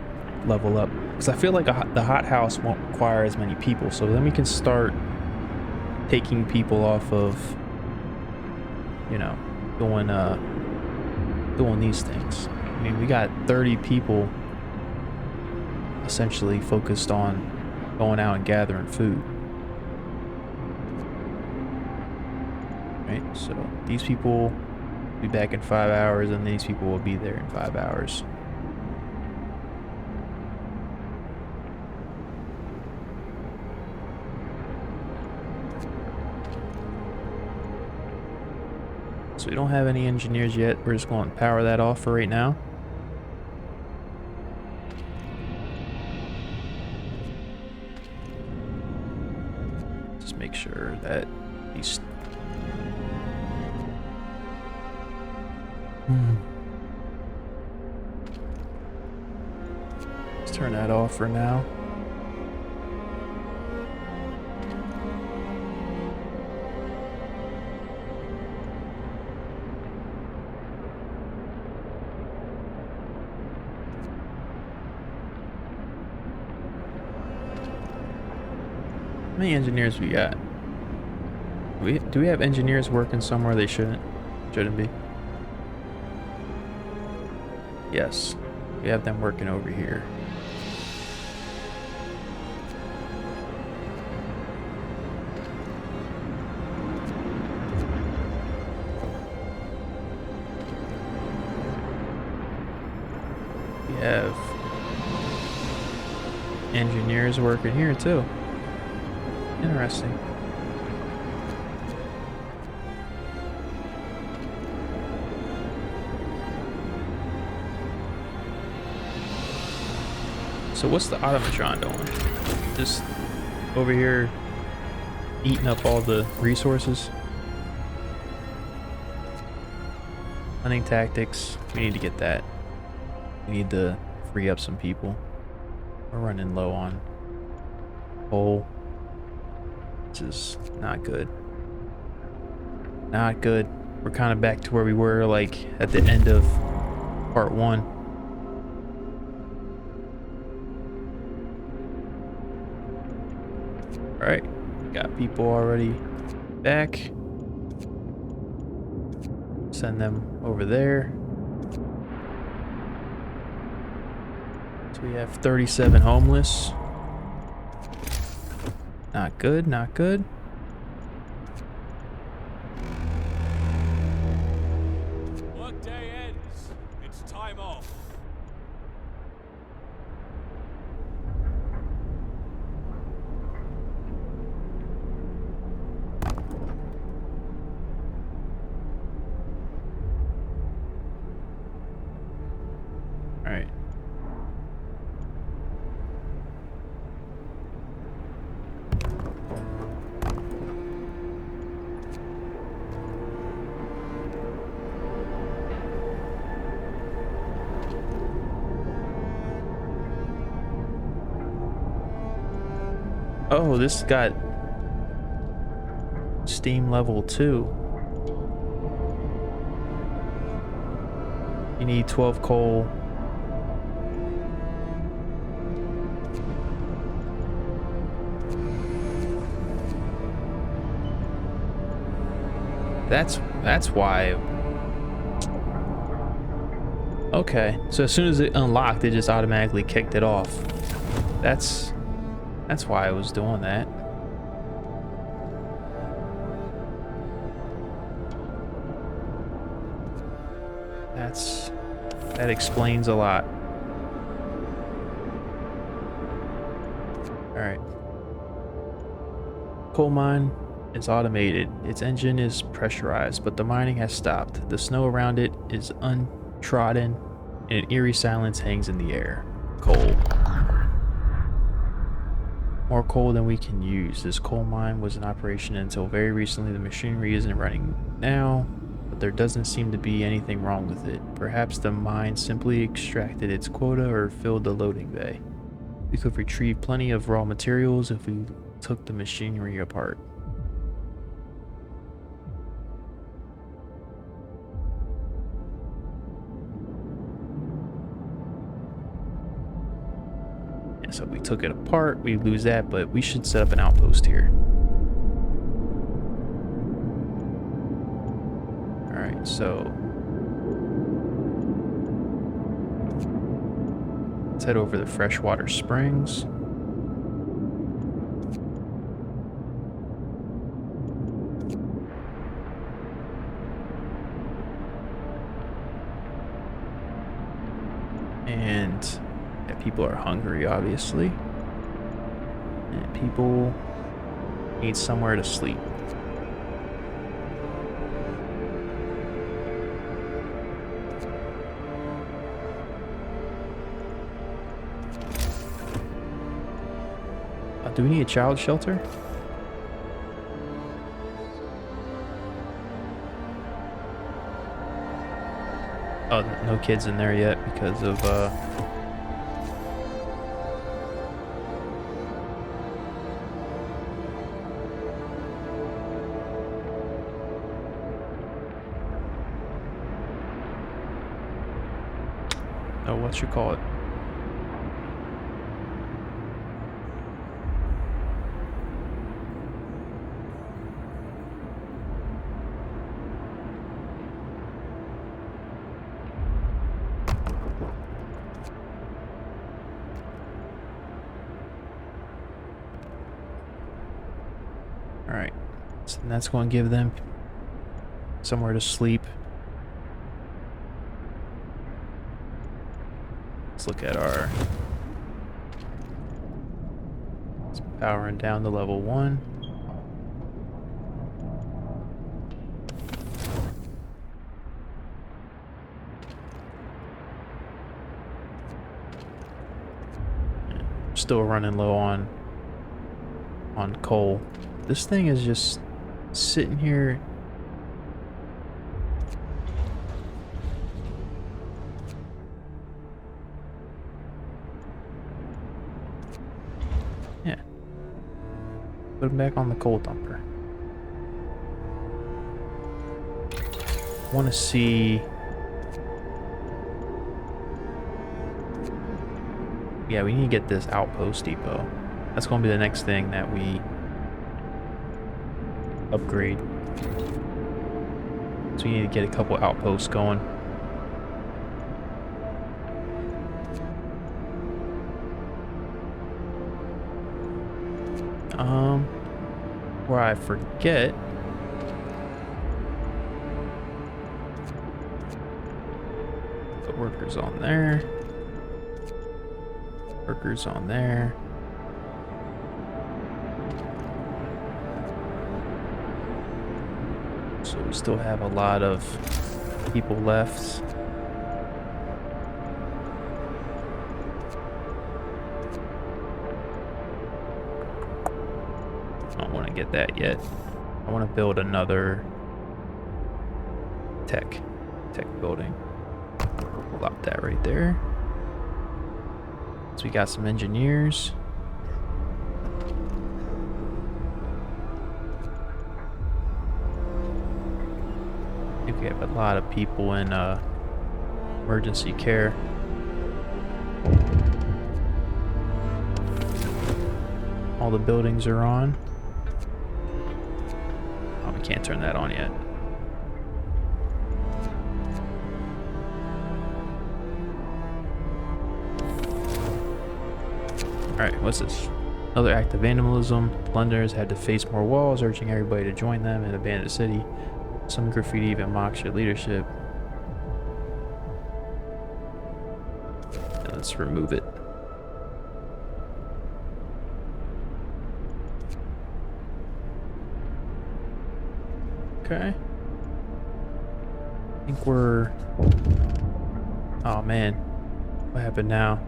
level up, because I feel like the hothouse won't require as many people, so then we can start taking people off of, you know, doing these things. I mean, we got 30 people essentially focused on going out and gathering food. Right, so these people will be back in 5 hours, and these people will be there in 5 hours. So we don't have any engineers yet. We're just going to power that off for right now. Just make sure that these... Let's turn that off for now. How many engineers we got? Do we have engineers working somewhere they shouldn't be? Yes, we have them working over here. We have engineers working here too. Interesting. So what's the automatron doing? Just over here eating up all the resources? Hunting tactics. We need to get that. We need to free up some people. We're running low on coal. This is not good. Not good. We're kind of back to where we were, like, at the end of part 1. Alright. Got people already back. Send them over there. So we have 37 homeless. Not good, not good. Workday ends. It's time off. All right. Oh, this got steam level 2. You need 12 coal. That's why. Okay, so as soon as it unlocked, it just automatically kicked it off. That's why I was doing that. That explains a lot. All right. Coal mine is automated. Its engine is pressurized, but the mining has stopped. The snow around it is untrodden, and an eerie silence hangs in the air. Coal. More coal than we can use. This coal mine was in operation until very recently. The machinery isn't running now, but there doesn't seem to be anything wrong with it. Perhaps the mine simply extracted its quota or filled the loading bay. We could retrieve plenty of raw materials if we took the machinery apart. Yeah, so if we took it apart, we lose that, but we should set up an outpost here. Alright, so let's head over to Freshwater Springs. And yeah, people are hungry, obviously. And people need somewhere to sleep. Do we need a child shelter? Oh, no kids in there yet because of oh, what you call it? Alright, so that's going to give them somewhere to sleep. Let's look at our... It's powering down to level 1. Still running low on coal. This thing is just sitting here. Yeah. Put him back on the coal dumper. Want to see. Yeah, we need to get this outpost depot. That's going to be the next thing that we upgrade. So we need to get a couple outposts going. Where I forget. Put workers on there. Workers on there. So we still have a lot of people left. I don't want to get that yet. I want to build another tech building. We'll lock that right there. So we got some engineers. I think we have a lot of people in emergency care. All the buildings are on. Oh, we can't turn that on yet. Alright, what's this? Another act of vandalism. Londoners had to face more walls, urging everybody to join them and abandon the city. Some graffiti even mocks your leadership. And let's remove it. Okay. I think we're... Oh man. What happened now?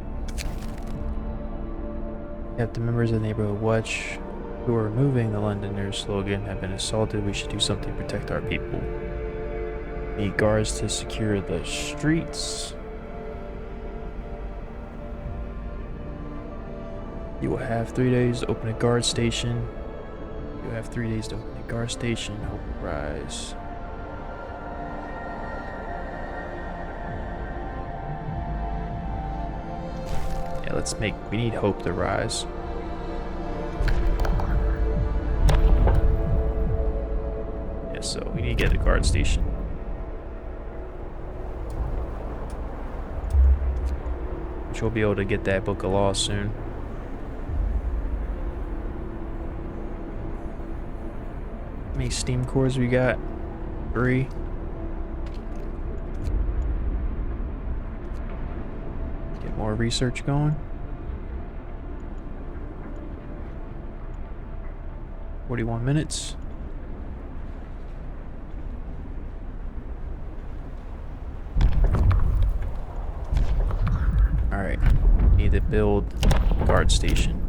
Yep, the members of the neighborhood watch who are removing the Londoners slogan have been assaulted. We should do something to protect our people. Need guards to secure the streets. You will have 3 days to open a guard station. You have 3 days to open a guard station. Hope will rise. Yeah, we need hope to rise. Yeah, so we need to get a guard station. Which we'll be able to get that book of law soon. How many steam cores we got? 3. Get more research going. 41 minutes. Alright, need to build a guard station.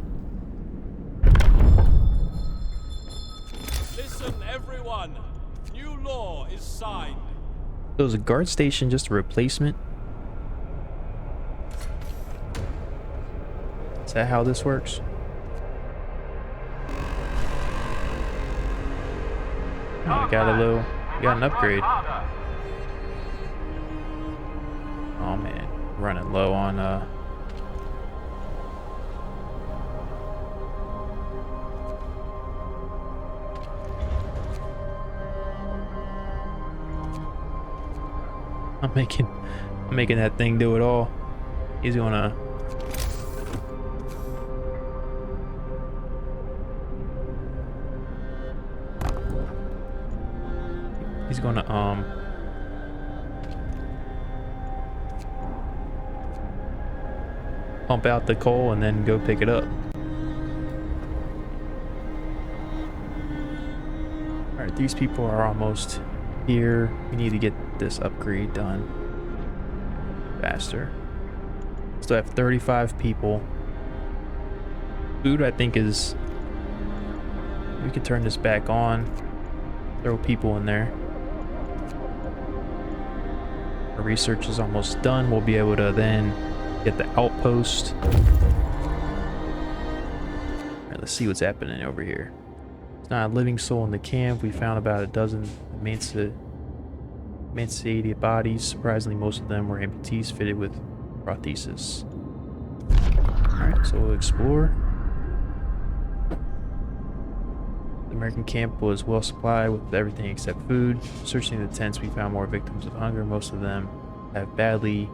Listen, everyone. New law is signed. So is a guard station just a replacement? Is that how this works? Oh, we got an upgrade. Oh man, running low on I'm making that thing do it all. He's gonna pump out the coal and then go pick it up. Alright, these people are almost here. We need to get this upgrade done faster. Still have 35 people. Food, I think, is... We can turn this back on. Throw people in there. Our research is almost done. We'll be able to then get the outpost. Alright, let's see what's happening over here. There's not a living soul in the camp. We found about a dozen emaciated bodies. Surprisingly, most of them were amputees fitted with prosthesis. Alright, so we'll explore. The American camp was well supplied with everything except food. Searching the tents, we found more victims of hunger. Most of them have badly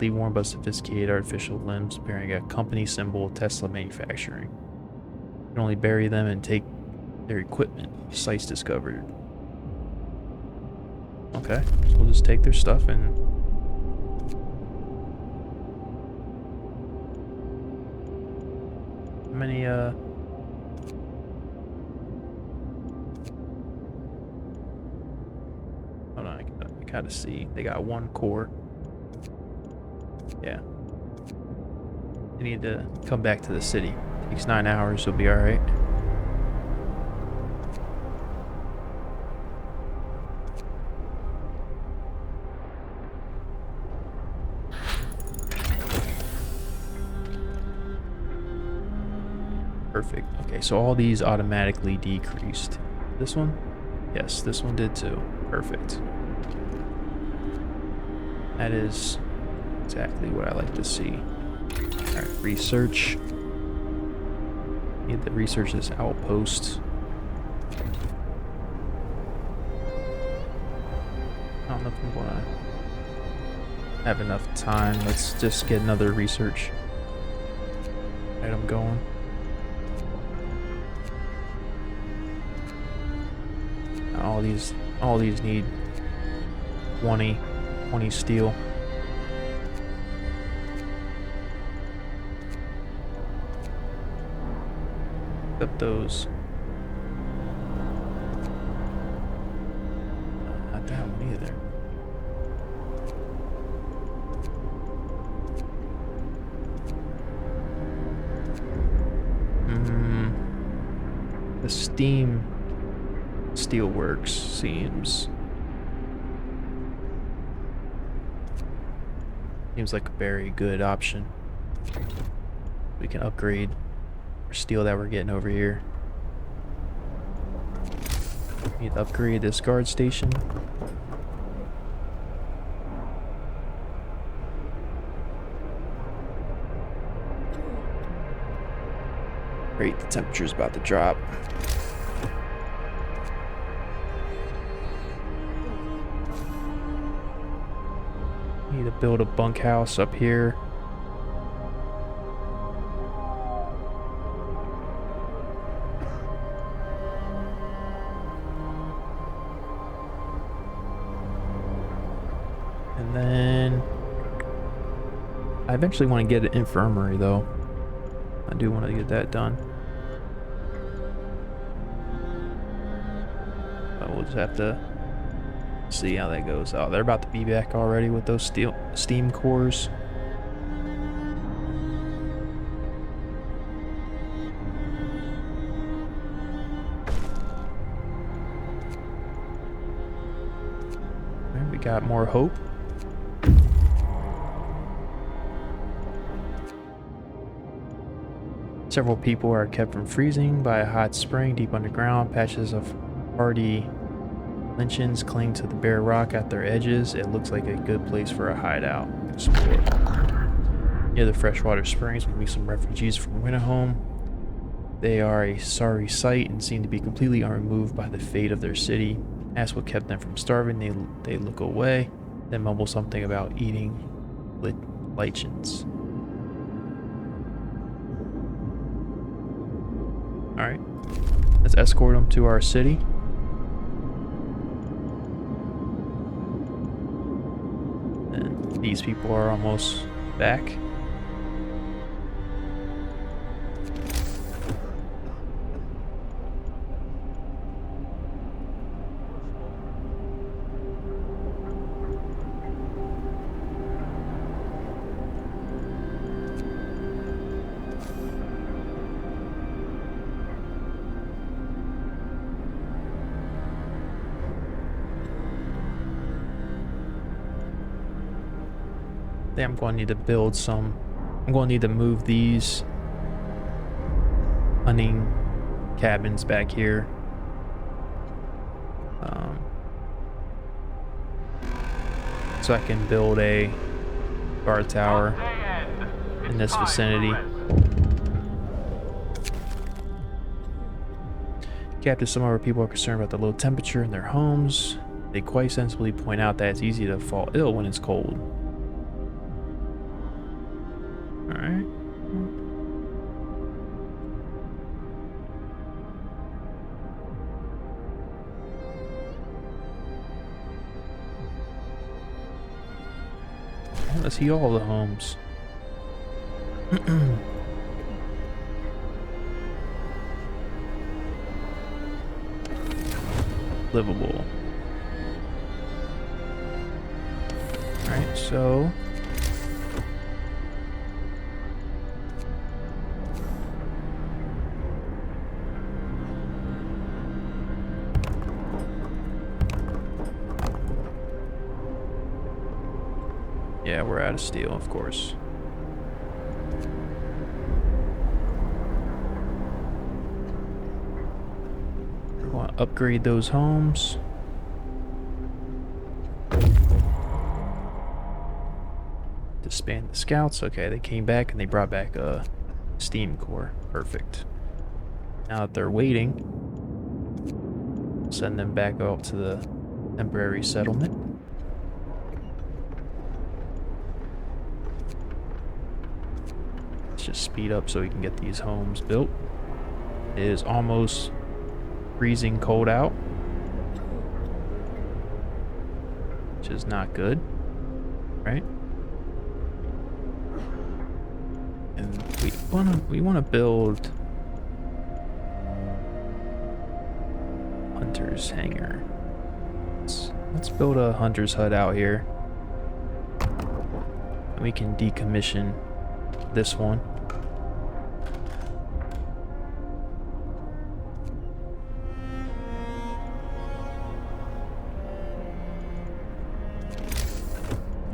worn but sophisticated artificial limbs bearing a company symbol, Tesla Manufacturing. You can only bury them and take their equipment. Sites discovered. Okay, so we'll just take their stuff and... How many, Hold on, I gotta see. They got 1 core. Yeah. They need to come back to the city. Takes 9 hours, we'll be alright. Perfect. Okay, so all these automatically decreased. This one? Yes, this one did too. Perfect. That is exactly what I like to see. Alright, research. Need to research this outpost. I don't know if I'm gonna have enough time. Let's just get another research item going. All these need 20 steel. Except those. Not that one either. The steam steelworks seems like a very good option. We can upgrade our steel that we're getting over here. Need to upgrade this guard station. Great, the temperature's about to drop. Need to build a bunkhouse up here. And then I eventually want to get an infirmary though. I do want to get that done. But we'll just have to see how that goes. Oh, they're about to be back already with those steam cores. Alright, we got more hope. Several people are kept from freezing by a hot spring deep underground. Patches of hardy lichens cling to the bare rock at their edges. It looks like a good place for a hideout. Explore. Near the freshwater springs, we meet some refugees from Winterhome. They are a sorry sight and seem to be completely unremoved by the fate of their city. Ask what kept them from starving. They look away, then mumble something about eating lichens. Alright, let's escort them to our city. And these people are almost back. I'm going to need to build some. I'm going to need to move these hunting cabins back here. So I can build a guard tower in this vicinity. Captain, some of our people are concerned about the low temperature in their homes. They quite sensibly point out that it's easy to fall ill when it's cold. Alright. Let's heat all the homes. Livable. Alright, so yeah, we're out of steel, of course. We want to upgrade those homes. Disband the scouts. Okay, they came back and they brought back a steam core. Perfect. Now that they're waiting, send them back up to the temporary settlement. Just speed up so we can get these homes built. It is almost freezing cold out, which is not good, right? And we wanna build hunter's hangar. Let's build a hunter's hut out here, and we can decommission this one.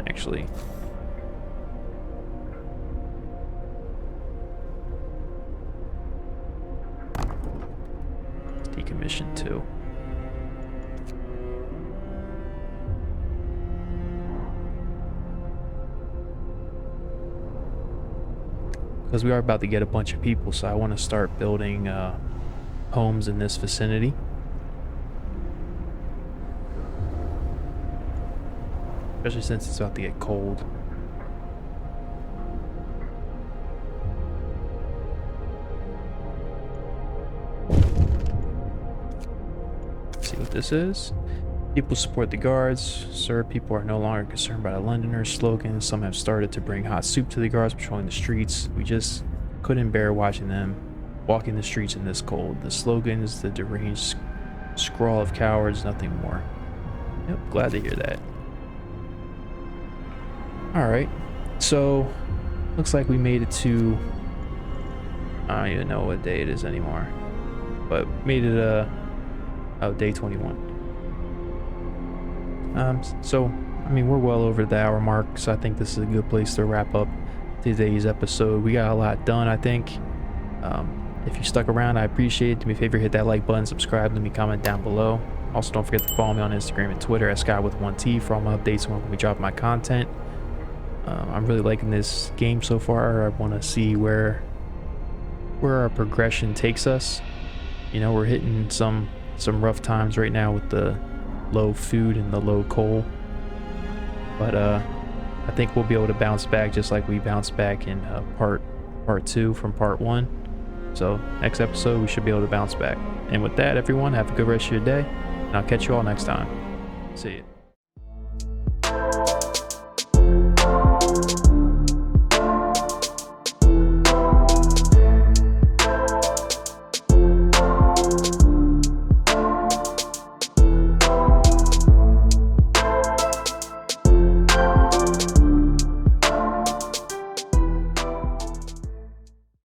Actually, decommission too. because we are about to get a bunch of people, so I want to start building homes in this vicinity. Especially since it's about to get cold. Let's see what this is. People support the guards. Sir, people are no longer concerned by the Londoners' slogan. Some have started to bring hot soup to the guards patrolling the streets. We just couldn't bear watching them walking the streets in this cold. The slogan is the deranged scrawl of cowards, nothing more. Yep, glad to hear that. Alright, so looks like we made it to, I don't even know what day it is anymore, but made it day 21. So I mean, we're well over the hour mark, so I think this is a good place to wrap up today's episode. We got a lot done, I think. If you stuck around, I appreciate it. Do me a favor, hit that like button, subscribe, leave me a comment down below. Also, don't forget to follow me on Instagram and Twitter at Sky with1T for all my updates when we drop my content. I'm really liking this game so far. I want to see where our progression takes us. You know, we're hitting some rough times right now with the low food and the low coal, but I think we'll be able to bounce back just like we bounced back in part 2 from part 1. So next episode we should be able to bounce back. And with that, everyone, have a good rest of your day, and I'll catch you all next time. See you.